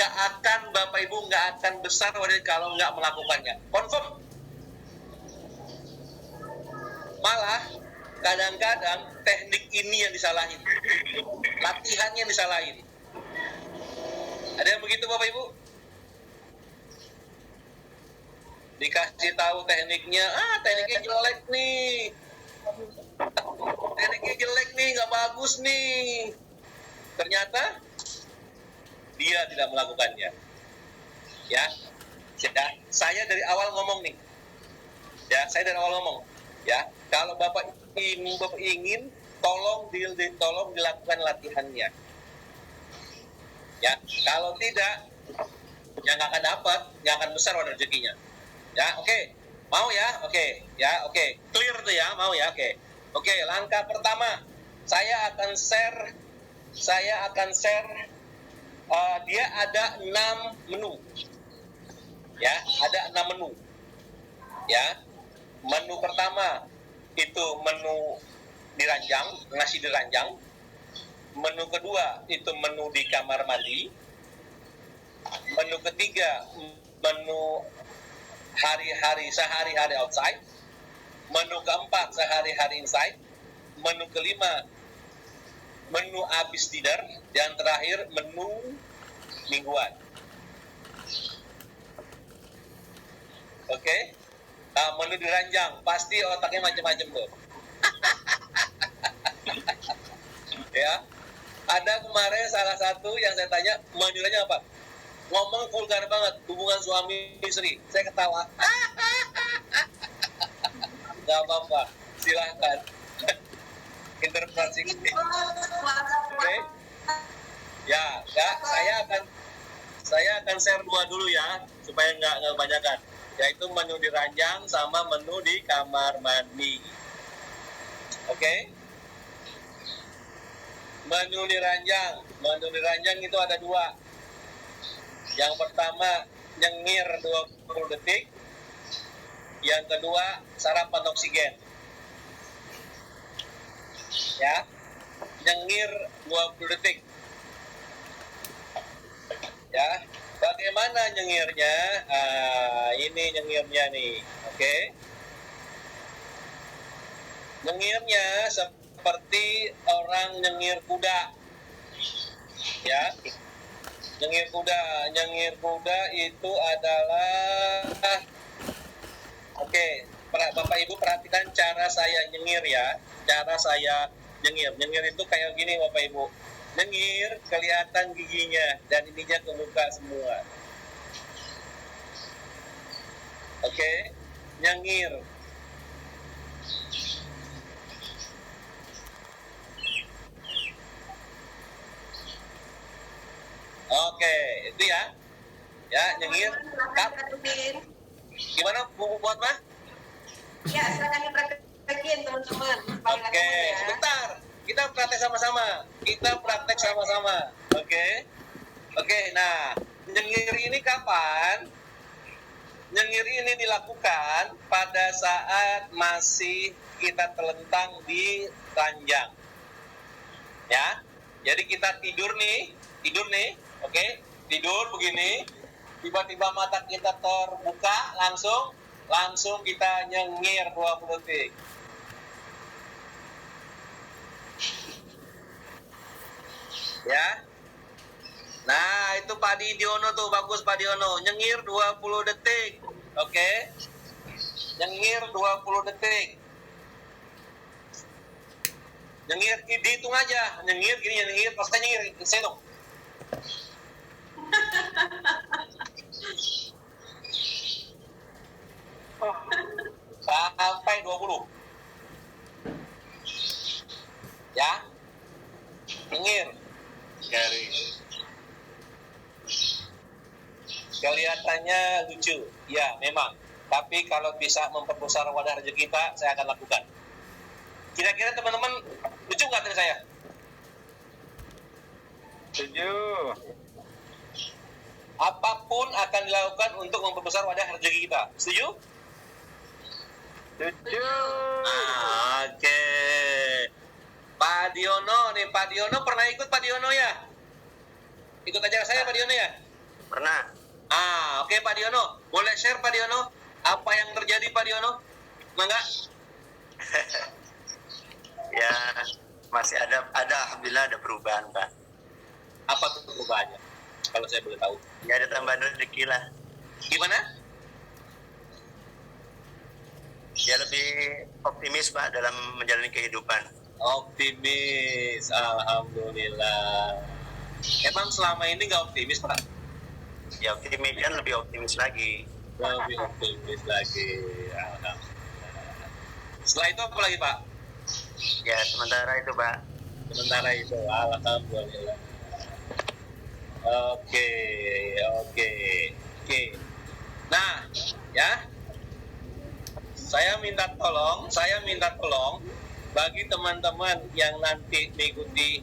nggak akan, Bapak Ibu, nggak akan besar wadah kalau nggak melakukannya. Confirm. Malah kadang-kadang teknik ini yang disalahin, latihannya yang disalahin. Ada yang begitu, Bapak Ibu? Dikasih tahu tekniknya, tekniknya jelek nih, nggak bagus nih. Ternyata dia tidak melakukannya. Ya, saya dari awal ngomong nih. Ya, Ya, kalau Bapak ingin, tolong dilakukan latihannya. Ya, kalau tidak, ya nggak akan dapat, nggak akan besar rezekinya. Ya, oke. Mau ya? Oke. Ya, oke. Clear tuh ya, mau ya? Oke. Oke, langkah pertama, saya akan share dia ada 6 menu. Ya, ada 6 menu. Ya. Menu pertama itu menu diranjang, nasi diranjang. Menu kedua itu menu di kamar mandi. Menu ketiga menu sehari-hari outside. Menu keempat sehari-hari inside. Menu kelima menu habis dinner, dan terakhir menu mingguan. Oke? Nah, menu diranjang pasti otaknya macam-macam tuh. Ya. Ada kemarin salah satu yang saya tanya, menunya apa? Ngomong vulgar banget, hubungan suami istri. Saya ketawa. Gak apa-apa, silahkan. Interpretasi. Oke. Ya, saya akan share 2 dulu ya, supaya nggak kebanyakan. Yaitu menu diranjang sama menu di kamar mandi. Oke? Menu diranjang itu ada 2. Yang pertama nyengir 20 detik. Yang kedua sarapan oksigen. Ya, nyengir 20 detik. Ya, bagaimana nyengirnya? Ini nyengirnya nih, oke? Nyengirnya seperti orang nyengir kuda. Ya, nyengir kuda itu adalah, oke, Bapak Ibu perhatikan cara saya nyengir ya. Cara saya nyengir itu kayak gini, Bapak Ibu. Nyengir kelihatan giginya dan ininya kebuka semua. Oke, nyengir. Oke, itu ya. Ya, nyengir. Gimana buat Mas? Ya, silakan dipraktekin teman-teman. Oke, sebentar. Kita praktek sama-sama. Oke, nah, nyengir ini kapan? Nyengir ini dilakukan pada saat masih kita terlentang di ranjang. Ya, jadi kita tidur nih, oke? Tidur begini, tiba-tiba mata kita terbuka, langsung kita nyengir 20 detik. Ya. Nah, itu Pak Diono tuh, bagus Pak Diono. Nyengir 20 detik. Oke. Nyengir 20 detik. Nyengir, dihitung aja. Nyengir, pas saya nyengir, saya dong. Sampai 20. Ya. Nyengir. Garis. Kelihatannya lucu, ya memang. Tapi kalau bisa memperbesar wadah rezeki kita, saya akan lakukan. Kira-kira teman-teman lucu nggak dari saya? Setuju. Apapun akan dilakukan untuk memperbesar wadah rezeki kita. Setuju? Setuju. Oke. Pak Diono pernah ikut Pak Diono ya? Ikut acara saya Pak Diono ya? Pernah. Oke Pak Diono, boleh share Pak Diono apa yang terjadi Pak Diono? Mangga. Ya, masih ada alhamdulillah ada perubahan, Pak. Apa tuh perubahannya? Kalau saya boleh tahu. Ya ada tambahan rezeki lah. Gimana? Ya lebih optimis, Pak, dalam menjalani kehidupan. Optimis, alhamdulillah. Emang selama ini nggak optimis Pak? Ya optimis kan lebih optimis lagi. Lebih optimis lagi, alhamdulillah. Setelah itu apa lagi Pak? Ya sementara itu, Pak. Sementara itu, alhamdulillah. Oke. Nah, ya, saya minta tolong bagi teman-teman yang nanti mengikuti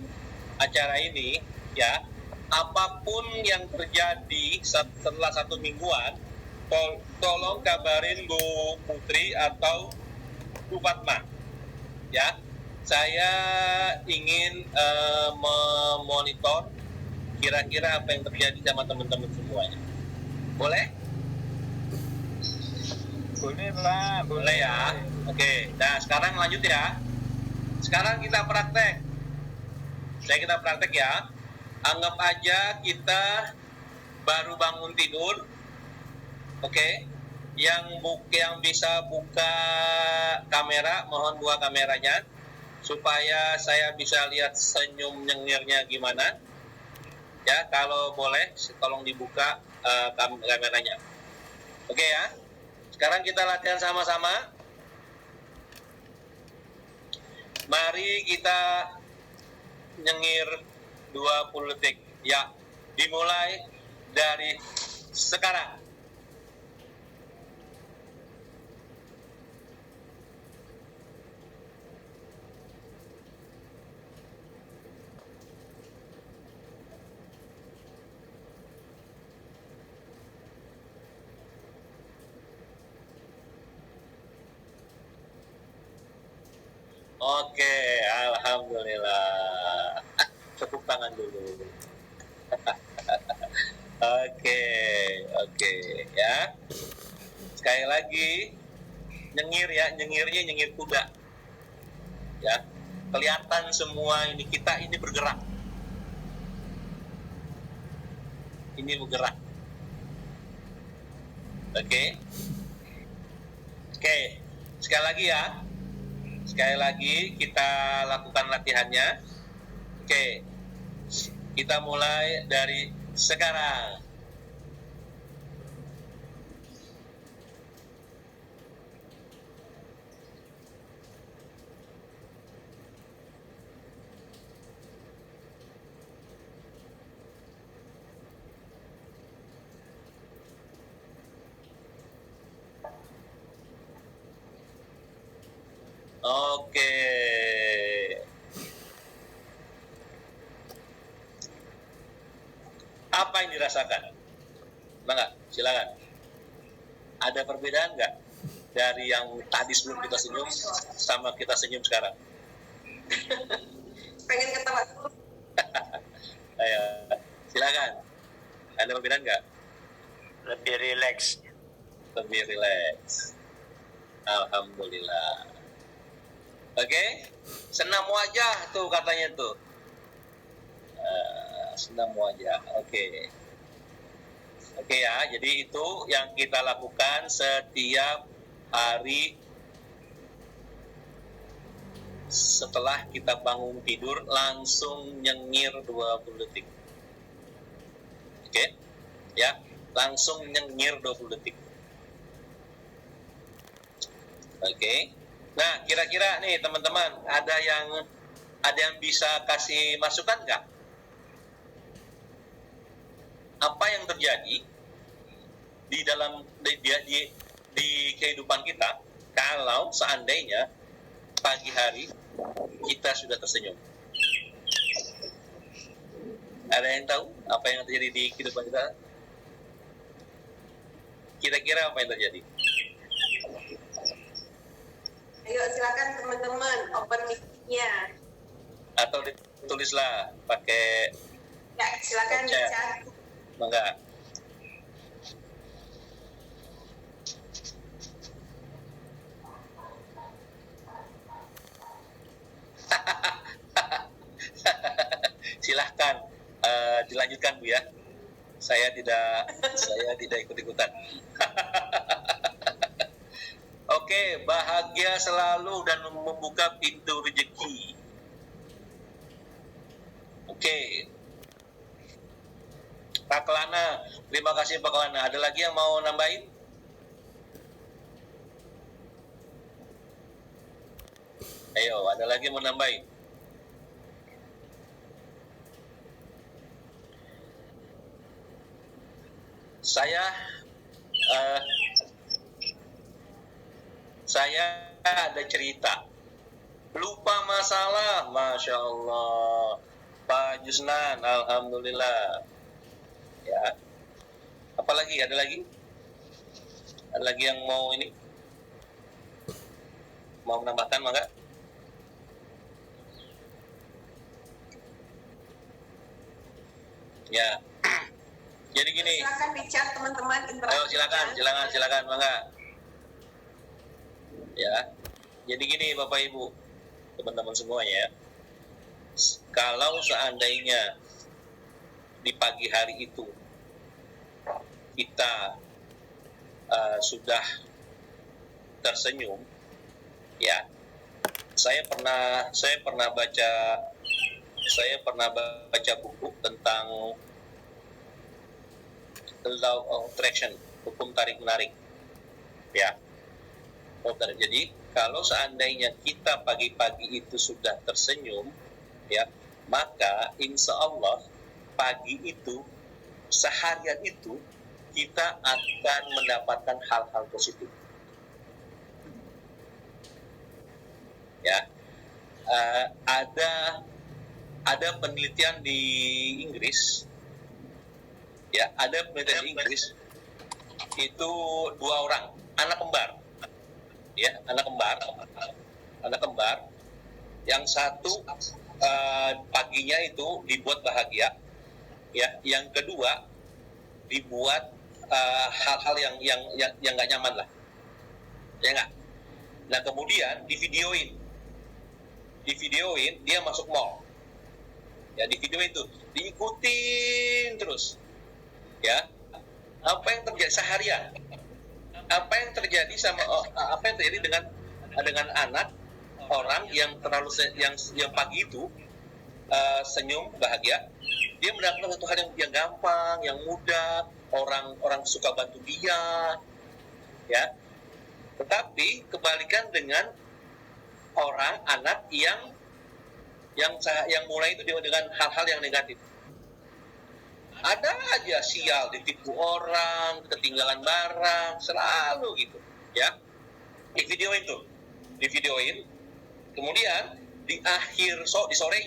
acara ini, ya, apapun yang terjadi setelah 1 mingguan, tolong kabarin Bu Putri atau Bu Fatma, ya. Saya ingin memonitor kira-kira apa yang terjadi sama teman-teman semuanya. Boleh? Boleh Pak, Boleh ya. Oke. Nah sekarang lanjut ya. Sekarang kita praktek. Kita praktek ya. Anggap aja kita baru bangun tidur. Oke. Yang bisa buka kamera, mohon buka kameranya supaya saya bisa lihat senyum nyengirnya gimana. Ya, kalau boleh tolong dibuka kameranya. Oke ya. Sekarang kita latihan sama-sama. Mari kita nyengir 20 detik. Ya, dimulai dari sekarang. Oke, alhamdulillah. Tepuk tangan dulu. Oke, ya. Sekali lagi, nyengir ya, nyengirnya nyengir kuda. Ya, kelihatan semua ini kita ini bergerak. Ini bergerak. Oke, sekali lagi ya. Sekali lagi kita lakukan latihannya. Oke, kita mulai dari sekarang. Oke. Apa yang dirasakan? Bangga, silakan. Ada perbedaan nggak dari yang tadi sebelum kita senyum sama kita senyum sekarang? Pengen ketawa. Ayo, silakan. Ada perbedaan nggak? Lebih rileks. Lebih rileks. Alhamdulillah. Oke, senam wajah tuh katanya tuh. Senam wajah. Oke ya. Jadi itu yang kita lakukan setiap hari setelah kita bangun tidur, langsung nyengir 20 detik. Oke, ya, langsung nyengir 20 detik. Oke. Nah, kira-kira nih teman-teman, ada yang bisa kasih masukan nggak? Apa yang terjadi di dalam di kehidupan kita kalau seandainya pagi hari kita sudah tersenyum? Ada yang tahu apa yang terjadi di kehidupan kita? Kira-kira apa yang terjadi? Ayo silakan teman-teman open mic-nya. Atau ditulislah pakai Ya, silakan chat. di chat. Enggak. Saya tidak ikut-ikutan. Oke, bahagia selalu dan membuka pintu rezeki. Oke. Pak Kelana, terima kasih Pak Kelana. Ada lagi yang mau nambahin? Ayo, ada lagi yang mau nambahin? Saya ada cerita. Lupa masalah, Masya Allah. Pak Jusnan, Alhamdulillah. Ya. Apa lagi? Ada lagi? Ada lagi yang mau ini? Mau menambahkan, maka? Ya. Jadi gini. Silakan di chat teman-teman. Ayo silakan, maka. Ya. Jadi gini Bapak Ibu, teman-teman semuanya. Kalau seandainya di pagi hari itu kita sudah tersenyum, ya. Saya pernah baca buku tentang the law of attraction, hukum tarik menarik. Ya. Jadi kalau seandainya kita pagi-pagi itu sudah tersenyum, ya, maka insya Allah pagi itu, seharian itu kita akan mendapatkan hal-hal positif. Ya, ada penelitian di Inggris, ya, itu 2 orang anak kembar, ya, anak kembar, yang satu paginya itu dibuat bahagia, ya, yang kedua dibuat hal-hal yang nggak nyaman lah, ya nggak. Nah kemudian divideoin dia masuk mall, ya, di video itu diikutin terus, ya, apa yang terjadi seharian, apa yang terjadi dengan anak orang yang yang pagi itu senyum bahagia, dia mendapatkan satu hal yang gampang, yang mudah, orang suka bantu dia, ya. Tetapi kebalikan dengan anak yang mulai itu dengan hal-hal yang negatif. Ada aja sial, ditipu orang, ketinggalan barang, selalu gitu, ya. Divideoin, kemudian di sore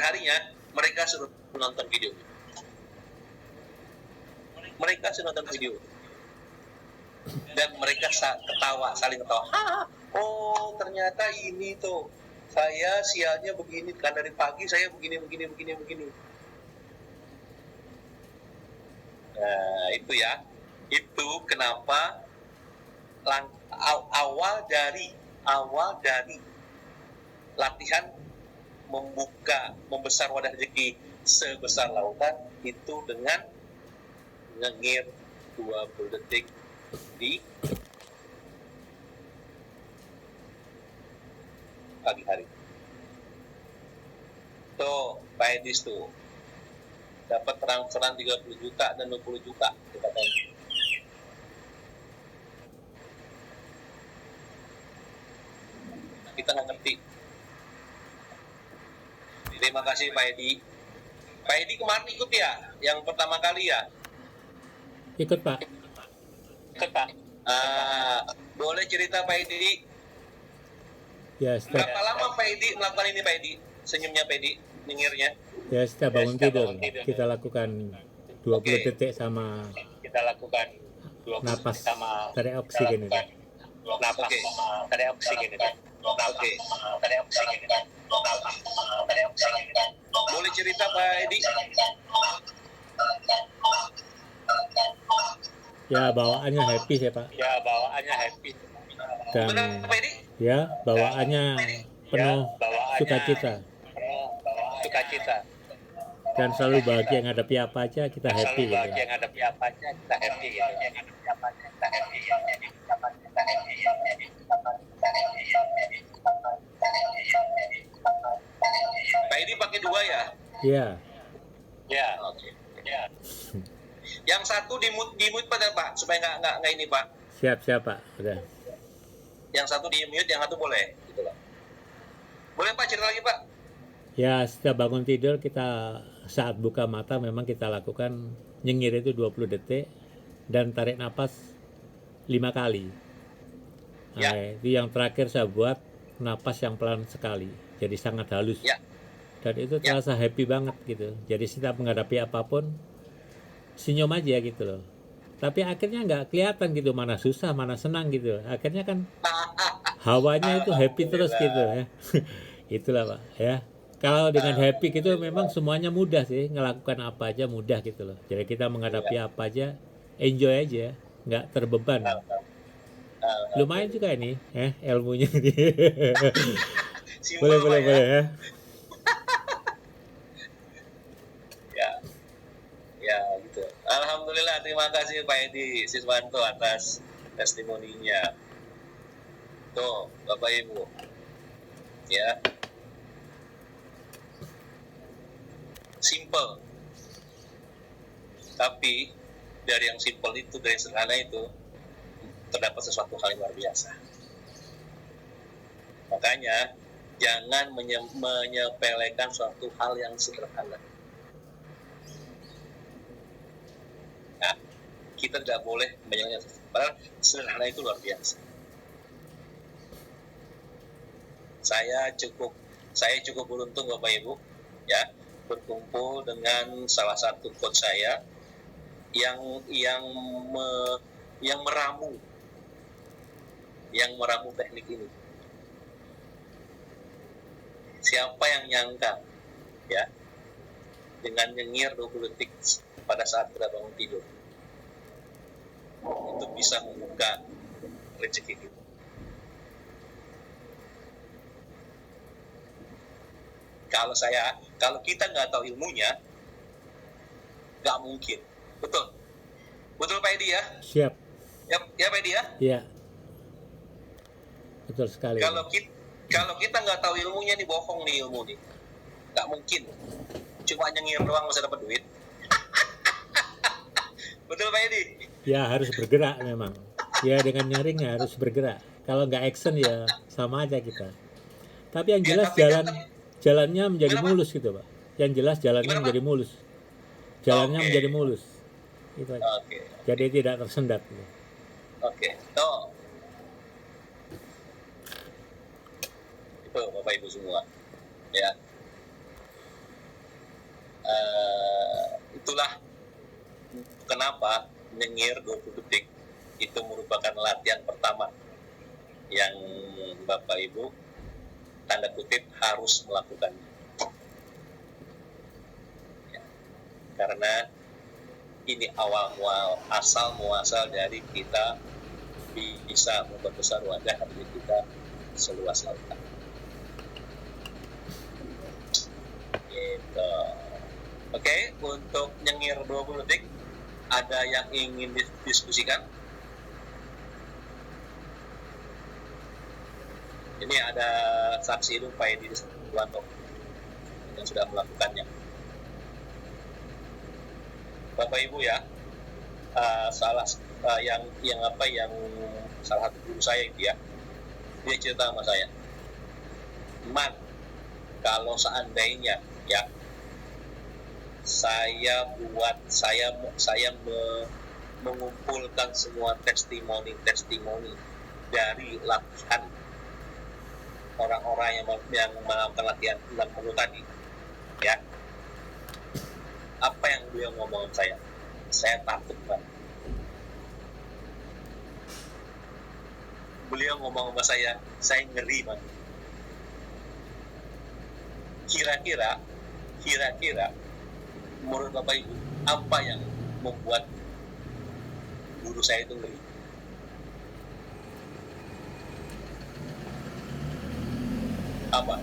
harinya mereka suruh nonton video. Dan mereka saling ketawa. Oh ternyata ini tuh, saya sialnya begini, kan dari pagi saya begini. Nah itu ya, itu kenapa awal dari latihan membesar wadah rezeki sebesar lautan itu dengan ngengir 20 detik di pagi hari. Tuh, Pak Edis tuh dapat transferan 30 juta dan 20 juta katanya. Kita nggak ngerti. Terima kasih Pak Edi. Pak Edi kemarin ikut ya, yang pertama kali ya? Ikut Pak. Boleh cerita Pak Edi? Ya, Berapa lama Pak Edi melakukan ini Pak Edi? Senyumnya Pak Edi, nyengirnya? Ya, setiap bangun tidur kita lakukan 20 detik sama napas tarik oksigen itu. Boleh cerita Pak Edi? Ya, bawaannya happy sih Pak. Dan Benar Pak Edi? ya, bawaannya penuh sukacita. Dan selalu bahagia menghadapi apa aja kita happy gitu. Menghadapi apa aja kita happy gitu. Pak Edi pakai 2 ya? Iya. Ya. Oke. Ya. Yang satu di mute Pak, supaya nggak ini Pak. Siap Pak, udah. Yang satu di mute, yang satu boleh. Gitu lah. Boleh Pak, cerita lagi Pak? Ya, setiap bangun tidur kita saat buka mata memang kita lakukan nyengir itu 20 detik dan tarik napas 5 kali. Ya. Nah, itu yang terakhir saya buat napas yang pelan sekali, jadi sangat halus. Ya. Dan itu terasa happy banget gitu. Jadi setiap menghadapi apapun senyum aja gitu loh. Tapi akhirnya nggak kelihatan gitu mana susah mana senang gitu. Akhirnya kan hawanya itu happy terus gitu ya. Itulah Pak ya. Kalau dengan happy gitu memang semuanya mudah sih, ngelakukan apa aja mudah gitu loh. Jadi kita menghadapi apa aja enjoy aja, nggak terbeban. Lumayan juga ini ilmunya. boleh ya. Ya gitu. Alhamdulillah, terima kasih Pak Edi Siswanto atas testimoninya. Tuh Bapak Ibu ya, simple, tapi dari yang simple itu, dari sederhana itu terdapat sesuatu hal yang luar biasa. Makanya jangan menyepelekan suatu hal yang sederhana. Nah, kita tidak boleh menyepelekan, padahal sederhana itu luar biasa. Saya cukup beruntung Bapak Ibu ya, berkumpul dengan salah satu coach saya yang meramu teknik ini. Siapa yang nyangka ya, dengan nyengir 20 detik pada saat kita bangun tidur itu bisa membuka rezeki kita. Kalau kita nggak tahu ilmunya, nggak mungkin. Betul Pak Edi ya? Siap. Ya Pak Edi ya? Iya. Betul sekali. Kalau kita nggak tahu ilmunya, nih bohong nih ilmu nih, nggak mungkin. Cuma nyengir doang bisa dapat duit. Betul Pak Edi? Ya harus bergerak memang. Ya dengan nyaringnya harus bergerak. Kalau nggak action ya sama aja kita. Tapi yang jelas jalannya menjadi mulus gitu Pak. Yang jelas jalannya menjadi mulus. Jalannya menjadi mulus. Itu aja. Jadi tidak tersendat. Oke. Tuh. Itu Bapak Ibu semua. Ya. Itulah kenapa nyengir 20 detik itu merupakan latihan pertama yang Bapak Ibu tanda kutip harus melakukannya. Ya. Karena ini asal muasal dari kita bisa memperbesar wajah hati kita seluas lautan. Gitu. Oke, untuk nyengir 20 detik ada yang ingin didiskusikan? Ini ada saksi hidup Pak Edi Siswanto yang sudah melakukannya. Bapak Ibu ya, salah satu guru saya itu ya, dia cerita sama saya, Man, kalau seandainya ya saya mengumpulkan semua testimoni dari latihan orang-orang yang melakukan latihan 60 tadi ya, apa yang beliau ngomong saya takut banget. Beliau ngomong sama saya ngeri banget. Kira-kira menurut Bapak Ibu, apa yang membuat guru saya itu ngeri? Apa?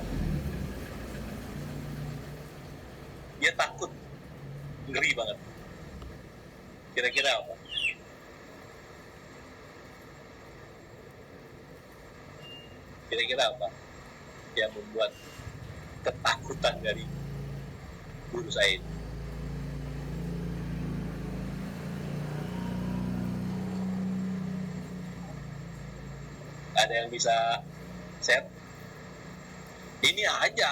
Dia takut Kira-kira apa? Kira-kira apa yang membuat ketakutan dari guru saya ini? Ada yang bisa share? Ini aja.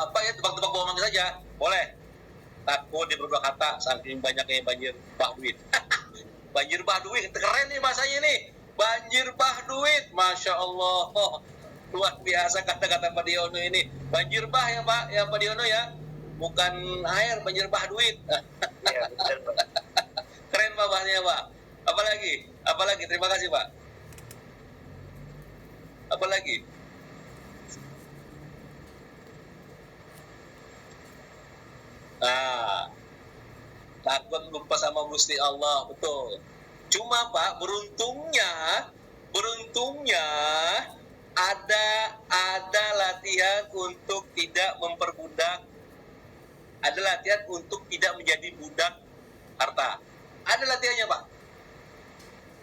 Apa ya, tebak-tebak bohong saja. Boleh. Takut dia berdua kata saking banyaknya banjir bah duit. Banjir bah duit, keren nih bahasanya nih. Banjir bah duit, masya Allah. Oh, luar biasa kata-kata Pak Diono ini. Banjir bah ya Pak, ya Pak Diono ya. Bukan air, banjir bah duit. Iya, betul Pak. Keren Pak bahasanya Pak. Apalagi? Apalagi? Terima kasih Pak. Apalagi? Nah, takut lupa sama Gusti Allah, betul. Cuma Pak, beruntungnya ada latihan untuk tidak memperbudak, ada latihan untuk tidak menjadi budak harta. Ada latihannya Pak.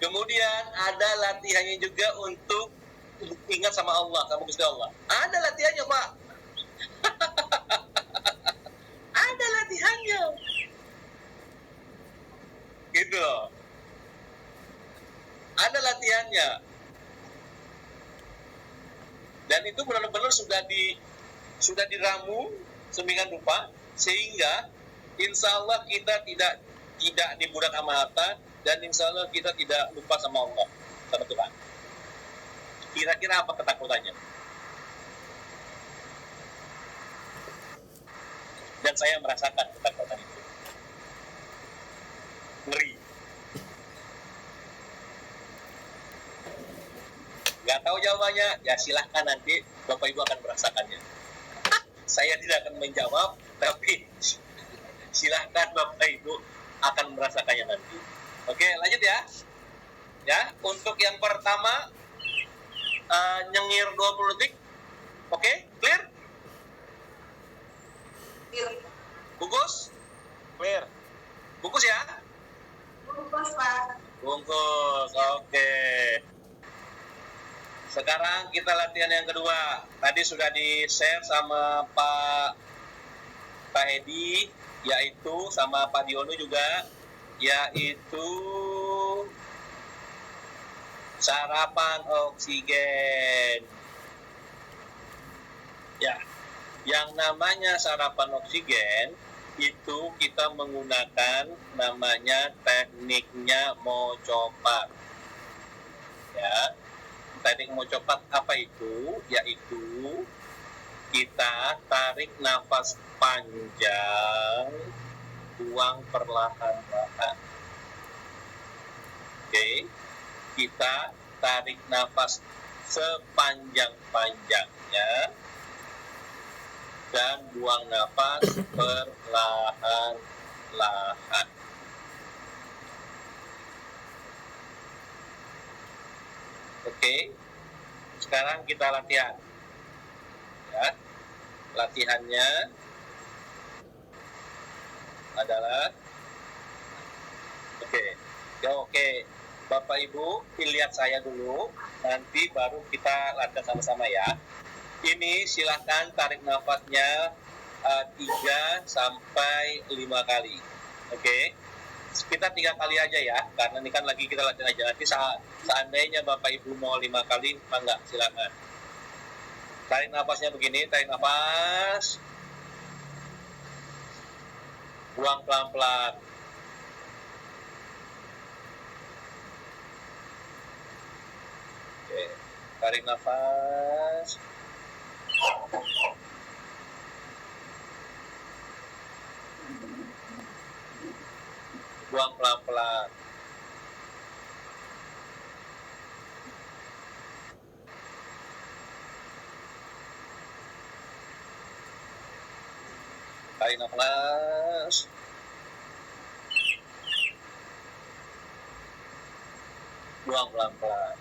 Kemudian ada latihannya juga untuk ingat sama Allah, sama Gusti Allah. Ada latihannya Pak. Ada latihannya. Gitu loh. Ada latihannya. Dan itu benar-benar sudah diramu sedemikian rupa sehingga insya Allah kita tidak dibudak sama harta dan insya Allah kita tidak lupa sama Allah, sama Tuhan. Kira-kira apa ketakutannya? Dan saya merasakan ketakutan itu. Ngeri. Nggak tahu jawabannya, ya silahkan nanti Bapak Ibu akan merasakannya. Saya tidak akan menjawab, tapi silahkan Bapak Ibu akan merasakannya nanti. Oke, lanjut ya. Ya, untuk yang pertama nyengir 20 detik. Oke, clear? Bungkus? Clear. Bungkus ya? Bungkus Pak. Bungkus, oke. Sekarang kita latihan yang kedua. Tadi sudah di-share sama Pak Edi, yaitu sama Pak Diono juga, yaitu sarapan oksigen. Ya, yang namanya sarapan oksigen itu kita menggunakan namanya tekniknya mocopat. Ya, teknik mocopat apa itu? Yaitu kita tarik nafas panjang, buang perlahan-lahan. Oke, kita tarik nafas sepanjang-panjangnya dan buang nafas perlahan-lahan. Oke, sekarang kita latihan. Ya, latihannya adalah oke. Bapak Ibu, lihat saya dulu, nanti baru kita latihan sama-sama ya. Ini silahkan tarik nafasnya 3 sampai 5 kali. Oke. Kita 3 kali aja ya, karena ini kan lagi kita latihan aja. Nanti seandainya Bapak Ibu mau 5 kali, enggak, silakan. Tarik nafasnya begini, tarik nafas. Buang pelan-pelan. Oke, tarik nafas. Buang pelan-pelan. Tarik nafas. Buang pelan-pelan.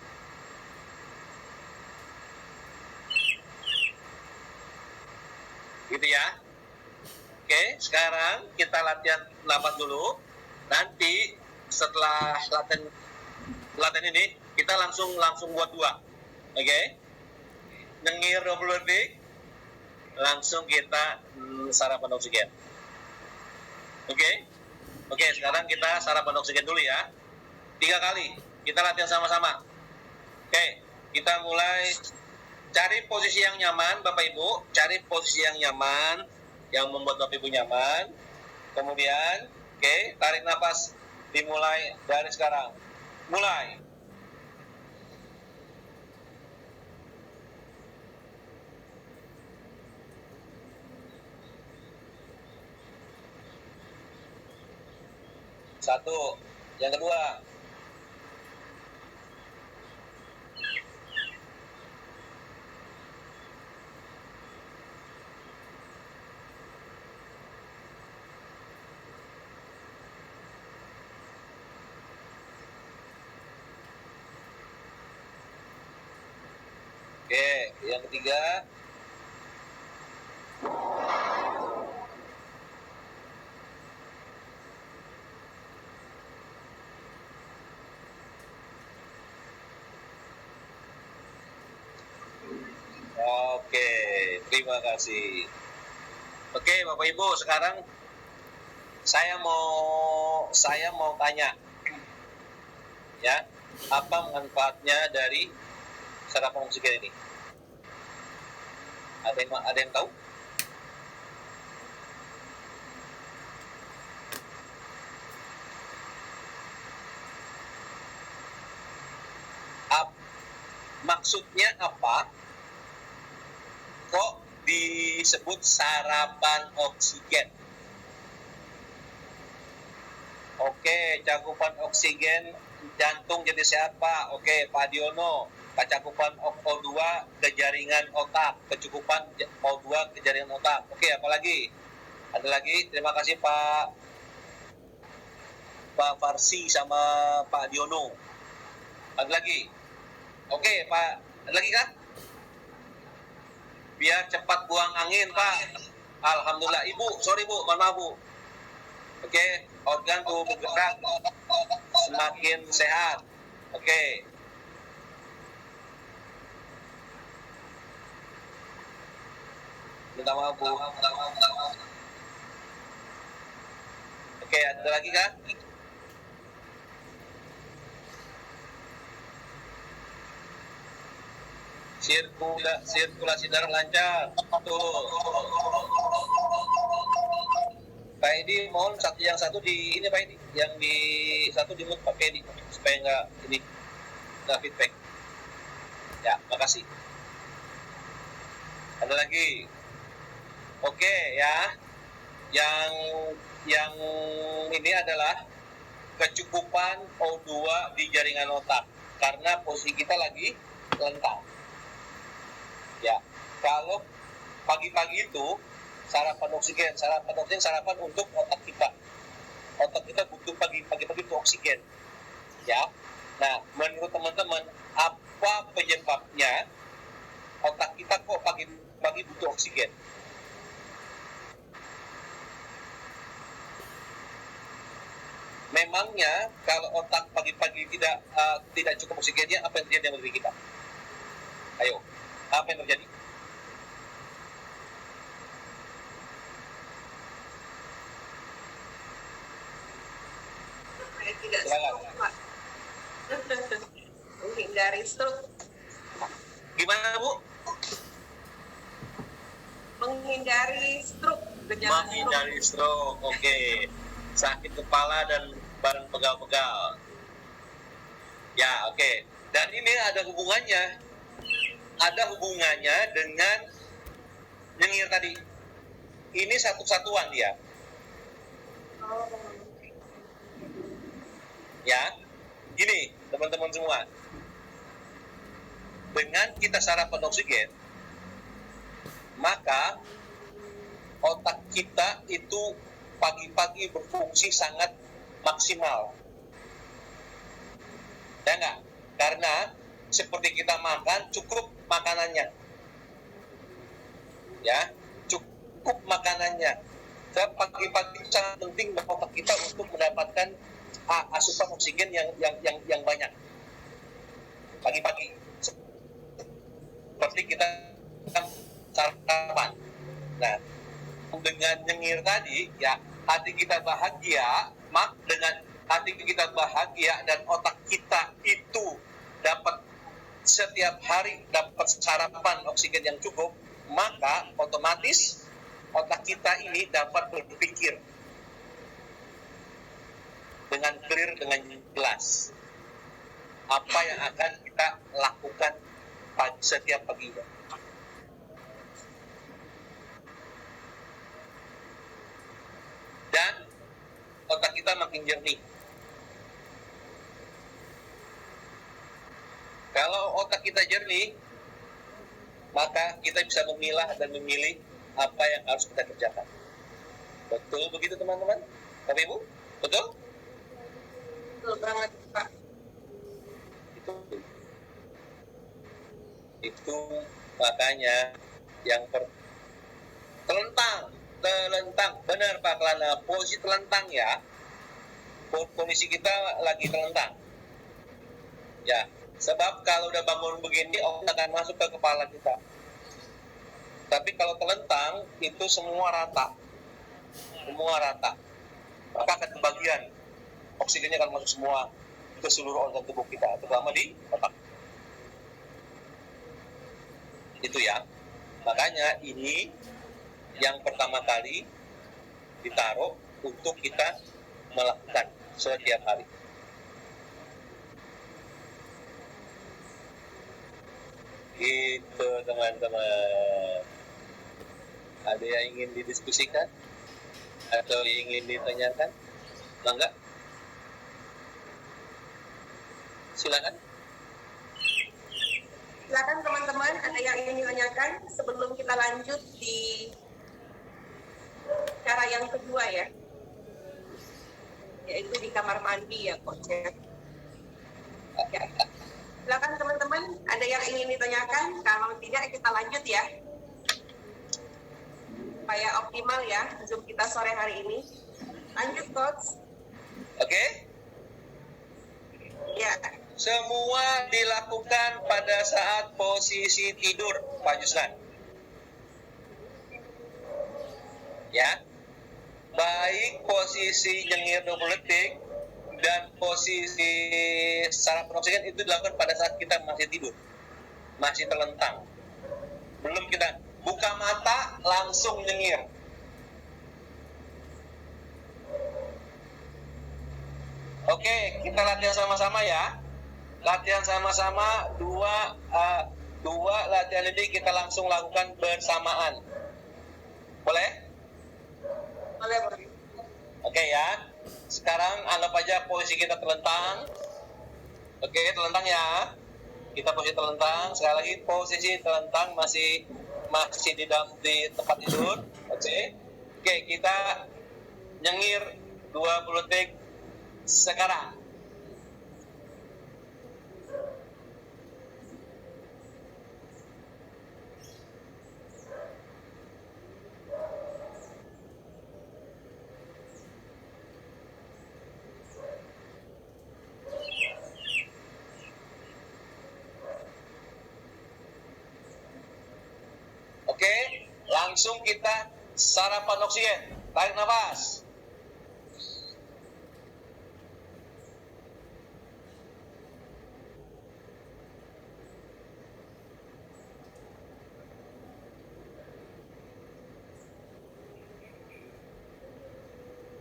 Gitu ya. Oke, sekarang kita latihan napas dulu. Nanti setelah latihan ini kita langsung buat 2. Oke. Nyengir 20 detik. Langsung kita sarapan oksigen. Oke. Oke, sekarang kita sarapan oksigen dulu ya. 3 kali. Kita latihan sama-sama. Oke, kita mulai cari posisi yang nyaman, Bapak Ibu. Cari posisi yang nyaman, yang membuat Bapak Ibu nyaman. Kemudian, oke, tarik nafas. Dimulai dari sekarang. Mulai. Satu. Yang kedua. Oke, yang ketiga. Oke, terima kasih. Oke, Bapak Ibu, sekarang saya mau tanya, ya, apa manfaatnya dari sarapan oksigen ini? Ada yang tahu? Maksudnya apa? Kok disebut sarapan oksigen? Oke, cakupan oksigen jantung jadi siapa? Oke, Pak Diono. Cakupan O2 ke jaringan otak, kecukupan O2 ke jaringan otak. Oke, apalagi? Ada lagi? Terima kasih Pak Farsi sama Pak Diono. Ada lagi? Oke, Pak. Ada lagi kan? Biar cepat buang angin, Pak. Alhamdulillah. Ibu, sorry Bu, mohon maaf Bu. Oke, organ tubuh bergerak semakin sehat. Oke. Minta maaf Bu. Oke, ada lagi kan? Sirkulasi darah lancar. Tuh. Pak Edi, mohon yang satu di ini Pak Edi, yang di satu di mute pakai ini supaya nggak feedback. Ya, makasih. Ada lagi. Oke ya, yang ini adalah kecukupan O2 di jaringan otak karena posisi kita lagi lengkap. Ya, kalau pagi-pagi itu sarapan oksigen sarapan untuk otak kita. Otak kita butuh pagi-pagi itu oksigen. Ya, nah menurut teman-teman apa penyebabnya otak kita kok pagi-pagi butuh oksigen? Memangnya kalau otak pagi-pagi tidak cukup oksigennya, apa yang terjadi dengan diri kita? Ayo, apa yang terjadi? Tidak stroke, menghindari stroke. Gimana Bu? Menghindari stroke, gejala Menghindari stroke, oke. Sakit kepala dan badan pegal-pegal. Ya, oke. Dan ini ada hubungannya dengan nyengir tadi. Ini satu kesatuan dia. Ya, gini teman-teman semua. Dengan kita sarapan oksigen, maka otak kita itu pagi-pagi berfungsi sangat maksimal. Ya enggak? Karena seperti kita makan, cukup makanannya. Ya, cukup makanannya. Pagi-pagi sangat penting bagi otak kita untuk mendapatkan asupan oksigen yang banyak pagi-pagi. Seperti kita sarapan. Nah, dengan nyengir tadi, ya hati kita bahagia, dengan hati kita bahagia dan otak kita itu dapat setiap hari dapat sarapan oksigen yang cukup, maka otomatis otak kita ini dapat berpikir dengan clear, dengan jelas apa yang akan kita lakukan setiap paginya. Dan otak kita makin jernih. Kalau otak kita jernih, maka kita bisa memilah dan memilih apa yang harus kita kerjakan. Betul begitu teman-teman? Bapak Ibu? Betul? Betul banget, Pak. Itu makanya yang telentang, benar Pak Kelana, posisi telentang ya, kondisi kita lagi telentang ya, sebab kalau udah bangun begini otak akan masuk ke kepala kita, tapi kalau telentang itu semua rata, maka akan kebagian oksigennya akan masuk semua ke seluruh organ tubuh kita, terutama di otak. Itu ya, makanya ini yang pertama kali ditaruh untuk kita melakukan setiap hari. Gitu teman-teman. Ada yang ingin didiskusikan atau ingin ditanyakan? Mangga, silakan. Silakan teman-teman, ada yang ingin ditanyakan sebelum kita lanjut di cara yang kedua ya, yaitu di kamar mandi ya, Coach. Ya. Silakan teman-teman, ada yang ingin ditanyakan? Kalau tidak, kita lanjut ya, supaya optimal ya Zoom kita sore hari ini. Lanjut, Coach. Oke. Ya. Semua dilakukan pada saat posisi tidur, Pak Yusran. Ya. Baik posisi nyengir 20 detik dan posisi sarapan oksigen itu dilakukan pada saat kita masih tidur, masih terlentang. Belum kita buka mata langsung nyengir. Oke, kita latihan sama-sama ya. Latihan sama-sama, dua latihan ini kita langsung lakukan bersamaan. Boleh? Boleh. Oke ya. Sekarang anggap aja posisi kita terlentang. Oke, terlentang ya. Kita posisi terlentang. Sekali lagi posisi terlentang masih di tempat tidur. Oke. Oke, kita nyengir 20 detik sekarang. Oke, langsung kita sarapan oksigen. Tarik nafas.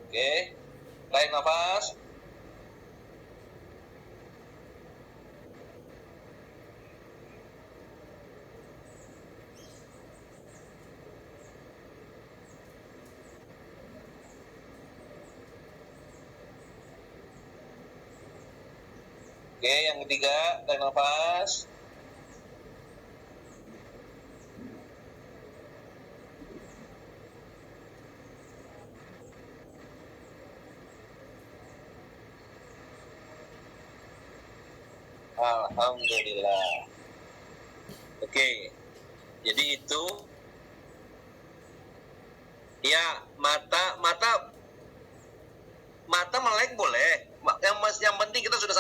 Oke, tarik nafas. Oke, yang ketiga, tarik nafas. Alhamdulillah. Oke, jadi Ya, mata melek boleh. Yang penting kita sudah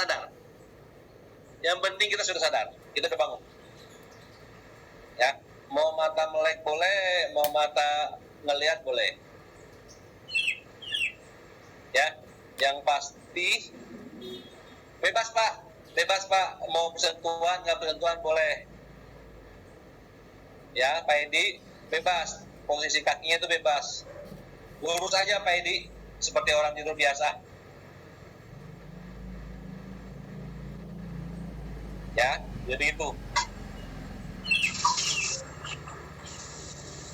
sadar. Kita udah bangun. Ya, mau mata melek boleh, mau mata ngelihat boleh. Ya, yang pasti bebas Pak, mau bersentuhan nggak bersentuhan boleh. Ya, Pak Edi bebas, posisi kakinya itu bebas. Lurus aja Pak Edi, seperti orang tidur biasa. Ya, jadi itu.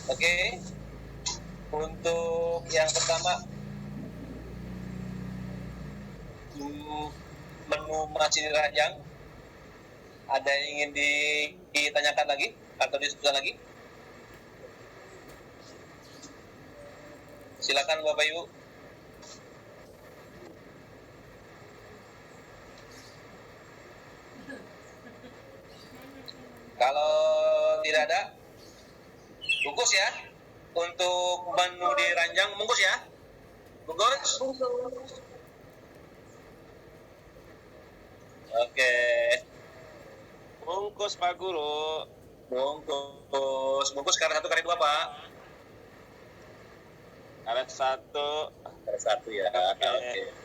Oke. Untuk yang pertama, menu nasi ranjang, ada yang ingin ditanyakan lagi atau disebutkan lagi? Silakan Bapak Ibu. Kalau tidak ada, bungkus ya. Untuk menu di ranjang bungkus ya. Bungkus. Oke. Bungkus Pak Guru. Bungkus karena 1 kali 2 Pak. Ada 1. Ada 1 ya. Oke.